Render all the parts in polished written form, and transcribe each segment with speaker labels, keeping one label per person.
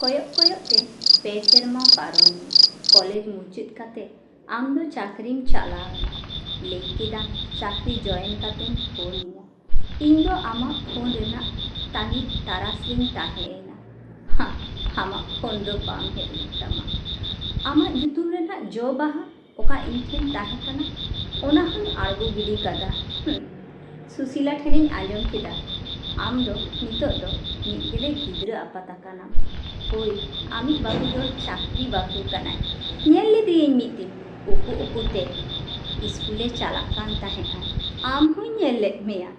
Speaker 1: ᱠᱚᱭᱚᱜ ᱛᱮ ᱯᱮ ᱥᱮᱨᱢᱟ ᱯᱟᱨᱚᱢᱮᱱᱟ᱾ ᱠᱚᱞᱮᱡᱽ ᱢᱩᱪᱟᱹᱫ ᱠᱟᱛᱮ ᱟᱢ ᱫᱚ ᱪᱟᱹᱠᱨᱤᱢ ᱪᱟᱞᱟᱣᱮᱱᱟ᱾ ᱞᱟᱹᱭ ᱠᱮᱫᱟᱢ ᱪᱟᱹᱠᱨᱤ ᱡᱚᱭᱮᱱ ᱠᱟᱛᱮᱢ ᱯᱷᱳᱱᱤᱧᱟ᱾ ᱤᱧ ᱫᱚ ᱟᱢᱟᱜ ᱯᱷᱳᱱ ᱨᱮᱱᱟᱜ ᱛᱟᱺᱜᱤ ᱛᱟᱨᱟᱥ ᱨᱤᱧ ᱛᱟᱦᱮᱸᱭᱮᱱᱟ᱾ ᱟᱢᱟᱜ ᱯᱷᱳᱱ ᱫᱚ ᱵᱟᱝ ᱦᱮᱡ ᱞᱮᱱ ᱛᱟᱢᱟ᱾ ᱟᱢᱟᱜ ᱧᱩᱛᱩᱢ ᱨᱮᱱᱟᱜ ᱡᱚ ᱵᱟᱦᱟ ᱚᱠᱟ ᱤᱧ ᱴᱷᱮᱱ ᱛᱟᱦᱮᱸ ᱠᱟᱱᱟ ᱚᱱᱟ ᱦᱚᱸᱧ ᱟᱬᱜᱚ ᱜᱤᱰᱤ ᱠᱟᱫᱟ᱾ ᱥᱩᱥᱤᱞᱟ ᱴᱷᱮᱱᱤᱧ ᱟᱸᱡᱚᱢ ᱠᱮᱫᱟ ᱟᱢ ᱫᱚ ᱱᱤᱛᱚᱜ ᱫᱚ ᱢᱤᱫ ᱜᱮᱞᱮ ᱜᱤᱫᱽᱨᱟᱹ ᱟᱯᱟᱛ ᱟᱠᱟᱱᱟᱢ᱾ ᱦᱳᱭ, ᱟᱢᱤᱡ ᱵᱟᱹᱦᱩ ᱫᱚ ᱪᱟᱹᱠᱨᱤ ᱵᱟᱹᱦᱩ ᱠᱟᱱᱟᱭ᱾ ᱧᱮᱞ ᱞᱮᱫᱮᱭᱟᱹᱧ ᱢᱤᱫ ᱫᱤᱱ ᱩᱠᱩ ᱛᱮ ᱤᱥᱠᱩᱞᱮ ᱪᱟᱞᱟᱜ ᱠᱟᱱ ᱛᱟᱦᱮᱸᱜᱼᱟ᱾ ᱟᱢ ᱦᱚᱸᱧ ᱧᱮᱞ ᱞᱮᱫ ᱢᱮᱭᱟ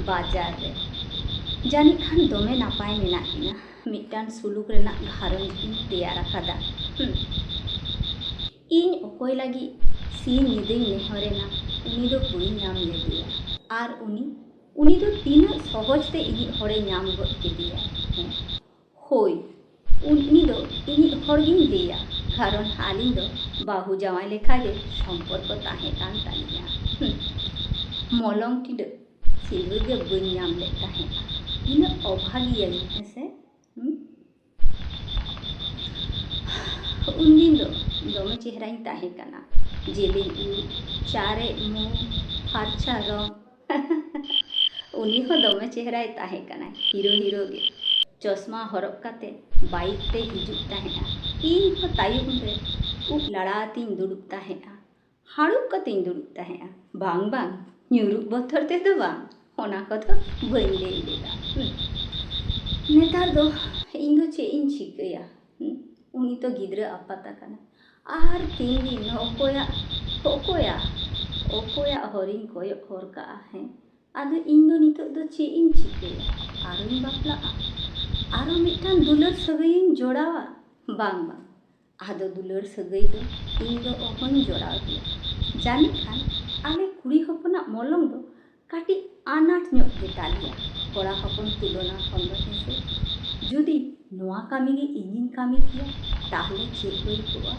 Speaker 1: ᱵᱟᱡᱟᱨ ᱨᱮ᱾ ᱡᱟᱹᱱᱤᱡ ᱠᱷᱟᱱ ᱫᱚᱢᱮ ᱱᱟᱯᱟᱭ ᱢᱮᱱᱟᱜ ᱠᱤᱱᱟ᱾ ᱢᱤᱫᱴᱟᱝ ᱥᱩᱞᱩᱠ ᱨᱮᱱᱟᱜ ᱜᱷᱟᱨᱚᱸᱡᱽ ᱠᱤᱱ ᱛᱮᱭᱟᱨ ᱟᱠᱟᱫᱟ᱾ ᱤᱧ ᱚᱠᱚᱭ ᱞᱟᱹᱜᱤᱫ ᱥᱤᱧ ᱧᱤᱫᱟᱹᱧ ᱱᱮᱦᱚᱨᱮᱱᱟ, ᱩᱱᱤ ᱫᱚ ᱵᱟᱹᱧ ᱧᱟᱢ ᱞᱮᱫᱮᱭᱟ᱾ ᱟᱨ ᱩᱱᱤ ᱫᱚ ᱛᱤᱱᱟᱹᱜ ᱥᱚᱦᱚᱡᱽ ᱛᱮ ᱤᱧᱤᱡ ᱦᱚᱲᱮ ᱧᱟᱢ ᱜᱚᱫ ᱠᱮᱫᱮᱭᱟ᱾ ᱦᱳᱭ, ᱩᱱᱤ ᱫᱚ ᱤᱧᱤᱡ ᱦᱚᱲ ᱜᱤᱧ ᱞᱟᱹᱭᱟ, ᱠᱟᱨᱚᱱ ᱟᱹᱞᱤᱧ ᱫᱚ ᱵᱟᱹᱦᱩ ᱡᱟᱶᱟᱭ ᱞᱮᱠᱟᱜᱮ ᱥᱚᱢᱯᱚᱨᱠᱚ ᱛᱟᱦᱮᱸ ᱠᱟᱱ ᱛᱟᱹᱞᱤᱧᱟ᱾ ᱢᱚᱞᱚᱝ ᱴᱤᱰᱟᱹᱜ ᱥᱤᱸᱫᱩᱨ ᱜᱮ ᱵᱟᱹᱧ ᱧᱟᱢ ᱞᱮᱫ ᱛᱟᱦᱮᱸᱫᱼᱟ᱾ ᱛᱤᱱᱟᱹᱜ ᱚᱵᱷᱟᱜᱤᱭᱟᱹᱧ ᱦᱮᱸᱥᱮ? ᱩᱱᱫᱤᱱ ᱫᱚ ᱫᱚᱢᱮ ᱪᱮᱦᱨᱟᱧ ᱛᱟᱦᱮᱸ ᱠᱟᱱᱟ᱾ ᱡᱮᱞᱮᱧ ᱩᱵ, ᱪᱟᱨᱮᱡ ᱢᱩ, ᱯᱷᱟᱨᱪᱟ ᱨᱚᱝ᱾ ᱩᱱᱤ ᱦᱚᱸ ᱫᱚᱢᱮ ᱪᱮᱦᱨᱟᱭ ᱛᱟᱦᱮᱸ ᱠᱟᱱᱟ, ᱦᱤᱨᱳ ᱜᱮ᱾ ᱪᱚᱥᱢᱟ ᱦᱚᱨᱚᱜ ᱠᱟᱛᱮ ᱵᱟᱭᱤᱠ ᱛᱮ ᱦᱤᱡᱩᱜ ᱛᱟᱦᱮᱸᱜᱼᱟ᱾ ᱤᱧ ᱦᱚᱸ ᱛᱟᱭᱚᱢ ᱨᱮ ᱩᱵ ᱞᱟᱲᱟ ᱟᱛᱤᱧ ᱫᱩᱲᱩᱵ ᱛᱟᱦᱮᱸᱜᱼᱟ᱾ ᱦᱟᱲᱩᱵ ᱠᱟᱛᱮᱧ ᱫᱩᱲᱩᱵ ᱛᱟᱦᱮᱸᱜᱼᱟ᱾ ᱵᱟᱝ, ᱧᱩᱨᱩᱜ ᱵᱚᱛᱚᱨ ᱛᱮᱫᱚ ᱵᱟᱝ, ᱚᱱᱟ ᱠᱚᱫᱚ ᱵᱟᱹᱧ ᱞᱟᱹᱭ ᱞᱮᱫᱟ᱾ ᱱᱮᱛᱟᱨ ᱫᱚ ᱤᱧ ᱫᱚ ᱪᱮᱫ ᱤᱧ ᱪᱤᱠᱟᱹᱭᱟ? ᱩᱱᱤ ᱛᱚ ᱜᱤᱫᱽᱨᱟᱹ ᱟᱯᱟᱛ ᱟᱠᱟᱱᱟ᱾ ᱟᱨ ᱛᱤᱱ ᱫᱤᱱ ᱚᱠᱚᱭᱟᱜ ᱦᱚᱨᱤᱧ ᱠᱚᱭᱚᱜ ᱦᱚᱨ ᱠᱟᱜᱼᱟ? ᱟᱫᱚ ᱤᱧ ᱫᱚ ᱱᱤᱛᱚᱜ ᱫᱚ ᱪᱮᱫ ᱤᱧ ᱪᱤᱠᱟᱹᱭᱟ? ᱟᱨᱚᱧ ᱵᱟᱯᱞᱟᱜᱼᱟ? ᱟᱨᱚ ᱢᱤᱫᱴᱟᱝ ᱫᱩᱞᱟᱹᱲ ᱥᱟᱹᱜᱟᱹᱭᱤᱧ ᱡᱚᱲᱟᱣᱟ? ᱵᱟᱝ, ᱟᱫᱚ ᱫᱩᱞᱟᱹᱲ ᱥᱟᱹᱜᱟᱹᱭ ᱫᱚ ᱤᱧ ᱫᱚ ᱚᱦᱚᱧ ᱡᱚᱲᱟᱣ ᱜᱮᱭᱟ᱾ ᱡᱟᱹᱱᱤᱡ ᱠᱷᱟᱱ ᱟᱞᱮ ᱠᱩᱲᱤ ᱦᱚᱯᱚᱱᱟᱜ ᱢᱚᱞᱚᱝ ᱫᱚ ᱠᱟᱹᱴᱤᱡ ᱟᱱᱟᱴ ᱧᱚᱜ ᱜᱮᱛᱟᱞᱮᱭᱟ ᱠᱚᱲᱟ ᱦᱚᱯᱚᱱ ᱛᱩᱞᱚᱱᱟ ᱠᱷᱚᱱ ᱫᱚ, ᱦᱮᱸᱥᱮ? ᱡᱩᱫᱤ ᱱᱚᱣᱟ ᱠᱟᱹᱢᱤ ᱜᱮ ᱤᱧᱤᱧ ᱠᱟᱹᱢᱤ ᱠᱮᱭᱟ ᱛᱟᱦᱞᱮ ᱪᱮᱫ ᱦᱩᱭ ᱠᱚᱜᱼᱟ?